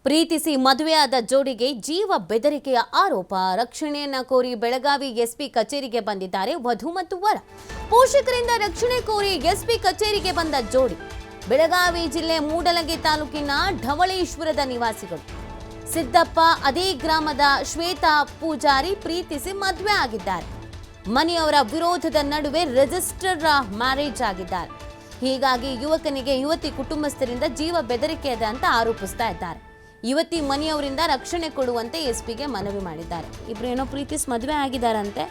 ಪ್ರೀತಿಸಿ ಮದುವೆಯಾದ ಜೋಡಿಗೆ ಜೀವ ಬೆದರಿಕೆಯ ಆರೋಪ. ರಕ್ಷಣೆಯನ್ನ ಕೋರಿ ಬೆಳಗಾವಿ ಎಸ್ಪಿ ಕಚೇರಿಗೆ ಬಂದಿದ್ದಾರೆ ವಧು ಮತ್ತು ವರ. ಪೋಷಕರಿಂದ ರಕ್ಷಣೆ ಕೋರಿ ಎಸ್ಪಿ ಕಚೇರಿಗೆ ಬಂದ ಜೋಡಿ ಬೆಳಗಾವಿ ಜಿಲ್ಲೆ ಮೂಡಲಗಿ ತಾಲೂಕಿನ ಢವಳೇಶ್ವರದ ನಿವಾಸಿಗಳು. ಸಿದ್ದಪ್ಪ ಅದೇ ಗ್ರಾಮದ ಶ್ವೇತಾ ಪೂಜಾರಿ ಪ್ರೀತಿಸಿ ಮದುವೆ ಆಗಿದ್ದಾರೆ. ಮನೆಯವರ ವಿರೋಧದ ನಡುವೆ ರಿಜಿಸ್ಟರ್ ಮ್ಯಾರೇಜ್ ಆಗಿದ್ದಾರೆ. ಹೀಗಾಗಿ ಯುವಕನಿಗೆ ಯುವತಿ ಕುಟುಂಬಸ್ಥರಿಂದ ಜೀವ ಬೆದರಿಕೆ ಇದೆ ಅಂತ ಆರೋಪಿಸ್ತಾ ಇದ್ದಾರೆ. ಯುವತಿ ಮನೆಯವರಿಂದ ರಕ್ಷಣೆ ಕೊಡುವಂತೆ ಎಸ್ಪಿಗೆ ಮನವಿ ಮಾಡಿದ್ದಾರೆ. ಇಬ್ರು ಏನೋ ಪ್ರೀತಿಸಿ ಮದುವೆ ಆಗಿದ್ದಾರಂತೆ,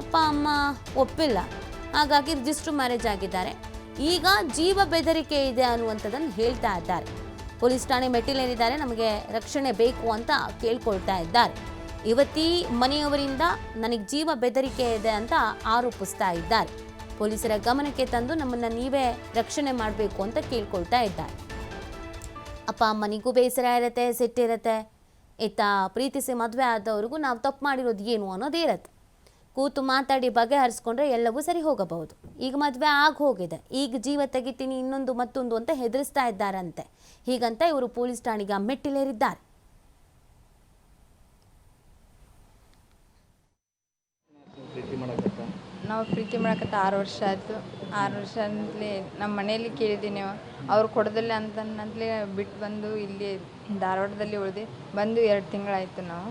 ಅಪ್ಪ ಅಮ್ಮ ಒಪ್ಪಿಲ್ಲ, ಹಾಗಾಗಿ ರಿಜಿಸ್ಟರ್ ಮ್ಯಾರೇಜ್ ಆಗಿದ್ದಾರೆ. ಈಗ ಜೀವ ಬೆದರಿಕೆ ಇದೆ ಅನ್ನುವಂಥದ್ದನ್ನು ಹೇಳ್ತಾ ಇದ್ದಾರೆ. ಪೊಲೀಸ್ ಠಾಣೆ ಮೆಟ್ಟಿಲೇರಿದ್ದಾರೆ, ನಮಗೆ ರಕ್ಷಣೆ ಬೇಕು ಅಂತ ಕೇಳ್ಕೊಳ್ತಾ ಇದ್ದಾರೆ. ಯುವತಿ ಮನೆಯವರಿಂದ ನನಗೆ ಜೀವ ಬೆದರಿಕೆ ಇದೆ ಅಂತ ಆರೋಪಿಸ್ತಾ ಇದ್ದಾರೆ. ಪೊಲೀಸರ ಗಮನಕ್ಕೆ ತಂದು ನಮ್ಮನ್ನು ನೀವೇ ರಕ್ಷಣೆ ಮಾಡಬೇಕು ಅಂತ ಕೇಳ್ಕೊಳ್ತಾ ಇದ್ದಾರೆ. ಅಪ್ಪ ಅಮ್ಮನಿಗೂ ಬೇಸರ ಇರುತ್ತೆ, ಸಿಟ್ಟಿರುತ್ತೆ. ಇತ್ತ ಪ್ರೀತಿಸಿ ಮದುವೆ ಆದವ್ರಿಗೂ ನಾವು ತಪ್ಪು ಮಾಡಿರೋದು ಏನು ಅನ್ನೋದು ಇರುತ್ತೆ. ಕೂತು ಮಾತಾಡಿ ಬಗೆಹರಿಸ್ಕೊಂಡ್ರೆ ಎಲ್ಲವೂ ಸರಿ ಹೋಗಬಹುದು. ಈಗ ಮದುವೆ ಹೋಗಿದೆ, ಈಗ ಜೀವ ತೆಗಿತೀನಿ ಇನ್ನೊಂದು ಮತ್ತೊಂದು ಅಂತ ಹೆದರಿಸ್ತಾ ಇದ್ದಾರಂತೆ. ಹೀಗಂತ ಇವರು ಪೊಲೀಸ್ ಠಾಣೆಗೆ ಮೆಟ್ಟಿಲೇರಿದ್ದಾರೆ. ನಾವು ಪ್ರೀತಿ ಮಾಡಕತ್ತ 6 ವರ್ಷ ಆಯಿತು. 6 ವರ್ಷ ಅಂತಲೇ ನಮ್ಮ ಮನೆಯಲ್ಲಿ ಕೇಳಿದ್ದೀನಿ, ಅವ್ರು ಕೊಡೋದಿಲ್ಲ ಅಂತಲೇ ಬಿಟ್ಟು ಬಂದು ಇಲ್ಲಿ ಧಾರವಾಡದಲ್ಲಿ ಉಳಿದು ಬಂದು 2 ತಿಂಗಳಾಯಿತು. ನಾವು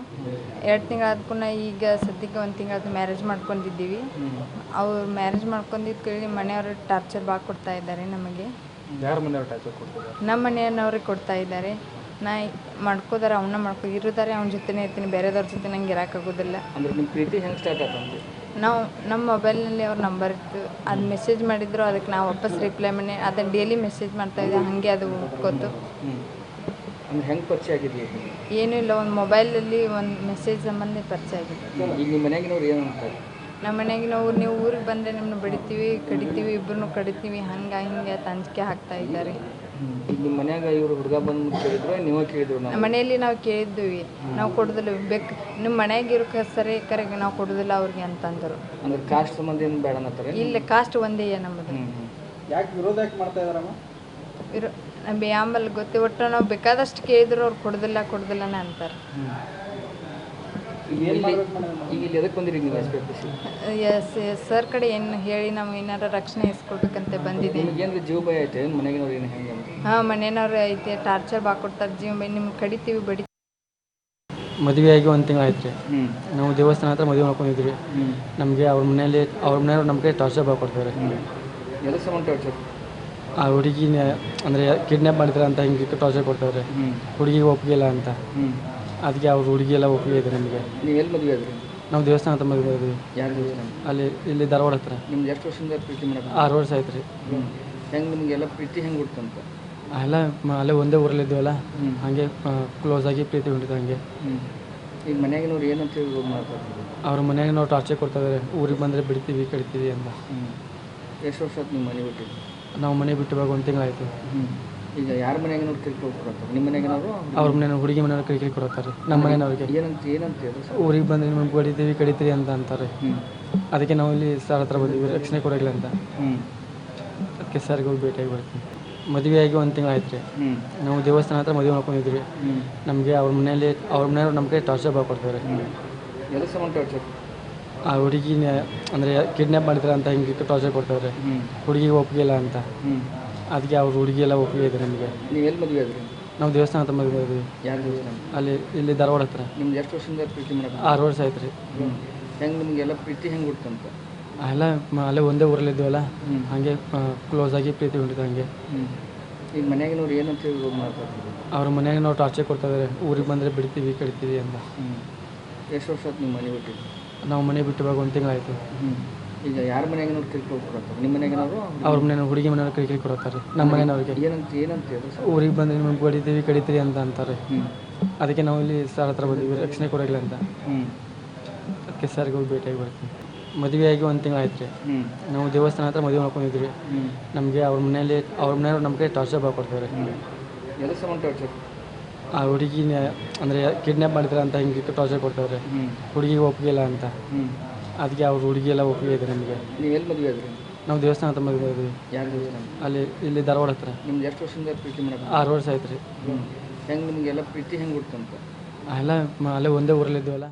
2 ತಿಂಗಳಾದ್ಕೂ ಈಗ ಸದ್ಯಕ್ಕೆ 1 ತಿಂಗಳಾಯ್ತು ಮ್ಯಾರೇಜ್ ಮಾಡ್ಕೊಂಡಿದ್ದೀವಿ. ಅವ್ರು ಮ್ಯಾರೇಜ್ ಮಾಡ್ಕೊಂಡಿದ್ದು ಕೇಳಿ ಮನೆಯವರು ಟಾರ್ಚರ್ ಭಾಳ ಕೊಡ್ತಾ ಇದ್ದಾರೆ ನಮಗೆ. ನಮ್ಮ ಮನೆಯವ್ರಿಗೆ ಕೊಡ್ತಾ ಇದ್ದಾರೆ. ನಾ ಮಾಡ್ಕೋದಾರೆ ಅವನ್ನ ಇರೋದಾರೆ ಅವ್ನ ಜೊತೆನೇ ಇರ್ತೀನಿ, ಬೇರೆದವ್ರ ಜೊತೆ ನಂಗೆ ಇರೋಕ್ಕಾಗೋದಿಲ್ಲ. ನಾವು ನಮ್ಮ ಮೊಬೈಲ್ನಲ್ಲಿ ಅವ್ರ ನಂಬರ್ ಇತ್ತು, ಅದು ಮೆಸೇಜ್ ಮಾಡಿದ್ರು, ಅದಕ್ಕೆ ನಾವು ವಾಪಸ್ ರಿಪ್ಲೈ ಮಾಡಿ ಅದನ್ನು ಡೈಲಿ ಮೆಸೇಜ್ ಮಾಡ್ತಾಯಿದ್ದೆ. ಹಾಗೆ ಅದು ಗೊತ್ತು. ಹೆಂಗೆ ಪರಿಚಯ ಆಗಿದೆಯಾ? ಏನೂ ಇಲ್ಲ, ಒಂದು ಮೊಬೈಲಲ್ಲಿ ಒಂದು ಮೆಸೇಜ್ ಸಂಬಂಧ ಪರಿಚಯ ಆಗಿದೆ. ಈಗ ನಿಮ್ಮ ಮನೆಯಾಗಿನವ್ರು ಏನು ಅಂತಾರೆ? ನಮ್ಮ ಮನೆಯಾಗಿನವ್ರು ನೀವು ಊರಿಗೆ ಬಂದರೆ ನಿಮ್ಮನ್ನು ಬಡಿತೀವಿ, ಕಡಿತೀವಿ, ಇಬ್ಬರನ್ನೂ ಕಡಿತೀವಿ, ಹಂಗೆ ಹಿಂಗೆ ಅಂಜಿಕೆ ಹಾಕ್ತಾ ಇದ್ದಾರೆ. ಈಗ ನಿಮ್ಮ ಮನ್ಯಾಗ ಇವರು ಹುಡುಗ ಬಂದು ಕೇಳಿದ್ರು, ನೀವೇ ಕೇಳಿದ್ರು? ನಮ್ಮ ಮನೆಯಲ್ಲಿ ನಾವು ಕೇಳಿದ್ವಿ, ನಾವು ಕೊಡೋದಿಲ್ಲ, ಬೇಕು ನಿಮ್ಮ ಮನೆಯಾಗಿರೋ ಸರಿ ಕರೆಗೆ ನಾವು ಕೊಡೋದಿಲ್ಲ ಅವ್ರಿಗೆ ಅಂತಂದರು. ಅಂದ್ರೆ ಕಾಸ್ಟ್ ಸಂಬಂಧ ಏನು ಬೇಡ ಅನ್ನತ್ತಾರೆ? ಇಲ್ಲ, ಕಾಸ್ಟ್ ಒಂದೇ ನಮ್ಮದು. ಯಾಕೆ ವಿರೋಧ ಯಾಕೆ ಮಾಡ್ತಾ ಇದ್ದಾರಮ್ಮ? ನಮಗೆ ಆಮೇಲೆ ಗೊತ್ತಿ, ಒಟ್ಟು ನಾವು ಬೇಕಾದಷ್ಟು ಕೇಳಿದ್ರು ಅವ್ರು ಕೊಡೋದಿಲ್ಲನೇ ಅಂತಾರೆ. ಈಗ ಇಲ್ಲಿ ಎದಕ್ಕೆ ಬಂದಿರಿ ನೀವು? ಸರ್ ಕಡೆ ಏನು ಹೇಳಿ ನಾವು ಏನಾರು ರಕ್ಷಣೆ ಇಸ್ಕೊಡ್ಬೇಕಂತ ಬಂದಿದ್ದೀವಿ. ಏನು ಜೀವ ಭಯ ಐತೆ ಮನೆಗಿನವ್ರು? ಏನು ಹೆಂಗೆ? ಹಾಂ, ಮನೆಯವ್ರು ಐತೆ, ಟಾರ್ಚರ್ ಭಾಳ ಕೊಡ್ತಾರೆ, ಜೀವ ಭಯ, ನಿಮ್ಗೆ ಕಡಿತೀವಿ, ಬಡಿ. ಮದುವೆಯಾಗಿ 1 ತಿಂಗಳು ಆಯ್ತು ರೀ. ನಾವು ದೇವಸ್ಥಾನ ಹತ್ರ ಮದುವೆ ಮಾಡ್ಕೊಂಡಿದ್ವಿ. ನಮಗೆ ಅವ್ರ ಮನೆಯವ್ರು ನಮಗೆ ಟಾರ್ಚರ್ ಭಾಳ ಕೊಡ್ತಾರೆ. ಎಲ್ಲ ಸಂಬಂಧ ಟಾರ್ಚರ್? ಆ ಹುಡುಗಿನ ಅಂದರೆ ಕಿಡ್ನ್ಯಾಪ್ ಮಾಡಿದ್ರೆ ಅಂತ ಹಿಂಗೆ ಟಾರ್ಚರ್ ಕೊಡ್ತಾರೆ. ಹುಡುಗಿಗೆ ಒಪ್ಪಿಗೆಲ್ಲ ಅಂತ, ಅದಕ್ಕೆ ಅವ್ರ ಹುಡುಗಿಯೆಲ್ಲ ಒಪ್ಪಿಗೆ ಇದೆ ನಮಗೆ. ನೀವು ಎಲ್ಲಿ ಮದುವೆ ಆದ್ರಿ? ನಾವು ದೇವಸ್ಥಾನ ಹತ್ರ ಮದುವೆ ಆದ್ವಿ. ಯಾರು ದೇವಸ್ಥಾನ? ಇಲ್ಲಿ ಧಾರವಾಡ ಹತ್ರ. ನಿಮ್ಗೆ ಎಷ್ಟು ವರ್ಷದಿಂದ ಪ್ರೀತಿ ಮಾಡೋದು? 6 ವರ್ಷ ಆಯ್ತು ರೀ. ಹೆಂಗೆ ನಿಮಗೆಲ್ಲ ಪ್ರೀತಿ ಹೆಂಗೆ ಹುಡ್ತಂತ? ಎಲ್ಲ ಅಲ್ಲೇ ಒಂದೇ ಊರಲ್ಲಿದ್ದೀವಲ್ಲ, ಹಾಗೆ ಕ್ಲೋಸ್ ಆಗಿ ಪ್ರೀತಿ ಹೊಂಟಿದ್ದು ಹಂಗೆ. ಈಗ ಮನೆಯಾಗಿನವ್ರು ಏನಂತ ಹೇಳಿ ಮಾಡ್ತಾರೆ? ಅವ್ರ ಮನೆಯಾಗ ನಾವು ಟಾರ್ಚರ್ ಕೊಡ್ತಾಯಿದ್ದಾರೆ, ಊರಿಗೆ ಬಂದರೆ ಬಿಡ್ತೀವಿ, ಕಡಿತೀವಿ ಅಂತ. ಎಷ್ಟು ವರ್ಷ ಆಯ್ತು ನಿಮ್ಮ ಮನೆ ಬಿಟ್ಟಿದ್ದು? ನಾವು ಮನೆ ಬಿಟ್ಟು ಇವಾಗ 1 ತಿಂಗಳಾಯಿತು. ಈಗ ಯಾರ ಮನೆಯಾಗಿನವ್ರು ಕಿರಿಕಿರಿ ಕೊಡ್ತಾರೆ? ನಿಮ್ಮ ಮನೆಯಾಗಿನವರು? ಅವ್ರ ಮನೆಯವ್ರು, ಹುಡುಗಿ ಮನೆಯವ್ರು ಕಿರಿಕಿರಿ ಕೊಡ್ತಾರೆ. ನಮ್ಮ ಮನೆಯವ್ರಿಗೆ ಏನಂತ ಊರಿಗೆ ಬಂದರೆ ನಿಮಗೆ ಬಡಿತೀವಿ, ಕಡಿತೀವಿ ಅಂತ ಅಂತಾರೆ. ಅದಕ್ಕೆ ನಾವು ಇಲ್ಲಿ ಸರ್ ಹತ್ರ ಬಂದೀವಿ, ರಕ್ಷಣೆ ಕೊಡೋಲ್ಲ ಅಂತ. ಅದಕ್ಕೆ ಸರ್ಗೆ ಹೋಗಿ ಭೇಟಿಯಾಗಿ ಬರ್ತೀವಿ. ಮದುವೆಯಾಗಿ 1 ತಿಂಗಳು ಆಯ್ತು ರೀ. ನಾವು ದೇವಸ್ಥಾನ ಹತ್ರ ಮದುವೆ ಮಾಡ್ಕೊಂಡಿದ್ವಿ. ನಮಗೆ ಅವ್ರ ಮನೆಯವ್ರು ನಮಗೆ ಟಾರ್ಚರ್ ಭಾಳ ಕೊಡ್ತಾರೆ. ಎಲ್ಲ ಸಂಬಂಧ ಟಾರ್ಚರ್? ಆ ಹುಡುಗಿನ ಅಂದರೆ ಕಿಡ್ನ್ಯಾಪ್ ಮಾಡಿದ್ರೆ ಅಂತ ಹಿಂಗೆ ಟಾರ್ಚರ್ ಕೊಡ್ತಾರೆ. ಹುಡುಗಿಗೆ ಒಪ್ಪಿಗೆಲ್ಲ ಅಂತ, ಅದಕ್ಕೆ ಅವ್ರ ಹುಡುಗಿಯೆಲ್ಲ ಒಪ್ಪಿಗೆ ಇದೆ ನಮಗೆ. ನೀವು ಎಲ್ಲಿ ಮದುವೆ ಆದ್ರಿ? ನಾವು ದೇವಸ್ಥಾನ ಹತ್ರ ಮದುವೆ ಆದ್ವಿ. ಯಾರು ದೇವಸ್ಥಾನ? ಇಲ್ಲಿ ಧಾರವಾಡ ಹತ್ರ. ನಿಮ್ಗೆ ಎಷ್ಟು ವರ್ಷದಿಂದ ಪ್ರೀತಿ ಮಾಡೋದು? 6 ವರ್ಷ ಆಯ್ತು ರೀ. ಹೆಂಗೆ ನಿಮಗೆಲ್ಲ ಪ್ರೀತಿ ಹೆಂಗೆ ಹುಡ್ತಂತ? ಅಲ್ಲೇ ಒಂದೇ ಊರಲ್ಲಿದ್ದೀವಲ್ಲ, ಹಾಗೆ ಕ್ಲೋಸ್ ಆಗಿ ಪ್ರೀತಿ ಹೊಂಟಿದ್ದು ಹಂಗೆ. ಈಗ ಮನೆಯಾಗಿನವ್ರು ಏನಂತ ಹೇಳಿ ಮಾಡ್ತಾರೆ? ಅವ್ರ ಮನೆಯಾಗ ನಾವು ಟಾರ್ಚರ್ ಕೊಡ್ತಾಯಿದ್ದಾರೆ, ಊರಿಗೆ ಬಂದರೆ ಬಿಡ್ತೀವಿ, ಕಡಿತೀವಿ ಅಂತ. ಎಷ್ಟು ವರ್ಷ ಆಯ್ತು ನಿಮ್ಮ ಮನೆ ಬಿಟ್ಟಿದ್ದು? ನಾವು ಮನೆ ಬಿಟ್ಟು ಇವಾಗ 1 ತಿಂಗಳಾಯಿತು. ಈಗ ಯಾರ ಮನೆಯಾಗಿನವ್ರು ಕಿರಿಕಿರಿ ಕೊಡ್ತಾರೆ? ನಿಮ್ಮ ಮನೆಯಾಗಿನವರು? ಅವ್ರ ಮನೆಯವ್ರು, ಹುಡುಗಿ ಮನೆಯವ್ರು ಕಿರಿಕಿರಿ ಕೊಡ್ತಾರೆ. ನಮ್ಮ ಮನೆಯವ್ರಿಗೆ ಏನಂತ ಊರಿಗೆ ಬಂದರೆ ನಿಮಗೆ ಬಡಿತೀವಿ, ಕಡಿತೀವಿ ಅಂತ ಅಂತಾರೆ. ಅದಕ್ಕೆ ನಾವು ಇಲ್ಲಿ ಸರ್ ಹತ್ರ ಬಂದೀವಿ, ರಕ್ಷಣೆ ಕೊಡೋಲ್ಲ ಅಂತ. ಅದಕ್ಕೆ ಸರ್ಗೆ ಹೋಗಿ ಭೇಟಿಯಾಗಿ ಬರ್ತೀವಿ. ಮದುವೆಯಾಗಿ 1 ತಿಂಗಳು ಆಯ್ತು ರೀ. ನಾವು ದೇವಸ್ಥಾನ ಹತ್ರ ಮದುವೆ ಮಾಡ್ಕೊಂಡಿದ್ವಿ. ನಮಗೆ ಅವ್ರ ಮನೆಯವ್ರು ನಮಗೆ ಟಾರ್ಚರ್ ಭಾಳ ಕೊಡ್ತಾರೆ. ಎಲ್ಲ ಸಂಬಂಧ ಟಾರ್ಚರ್? ಆ ಹುಡುಗಿನ ಅಂದರೆ ಕಿಡ್ನ್ಯಾಪ್ ಮಾಡಿದ್ರೆ ಅಂತ ಹಿಂಗೆ ಟಾರ್ಚರ್ ಕೊಡ್ತಾರೆ. ಹುಡುಗಿಗೆ ಒಪ್ಪಿಗೆಲ್ಲ ಅಂತ, ಅದಕ್ಕೆ ಅವ್ರ ಹುಡುಗಿಯೆಲ್ಲ ಒಪ್ಪಿಗೆ ಇದೆ ನಮಗೆ. ನೀವು ಎಲ್ಲಿ ಮದುವೆ ಆದ್ರಿ? ನಾವು ದೇವಸ್ಥಾನ ಹತ್ರ ಮದುವೆ ಆದ್ವಿ. ಯಾರು ದೇವಸ್ಥಾನ? ಇಲ್ಲಿ ಧಾರವಾಡ ಹತ್ರ. ನಿಮ್ಗೆ ಎಷ್ಟು ವರ್ಷದಿಂದ ಪ್ರೀತಿ ಮಾಡೋದು? 6 ವರ್ಷ ಆಯ್ತು ರೀ. ಹೆಂಗೆ ನಿಮಗೆಲ್ಲ ಪ್ರೀತಿ ಹೆಂಗೆ ಹುಡ್ತಂತ? ಎಲ್ಲ ಅಲ್ಲೇ ಒಂದೇ ಊರಲ್ಲಿದ್ದೀವಲ್ಲ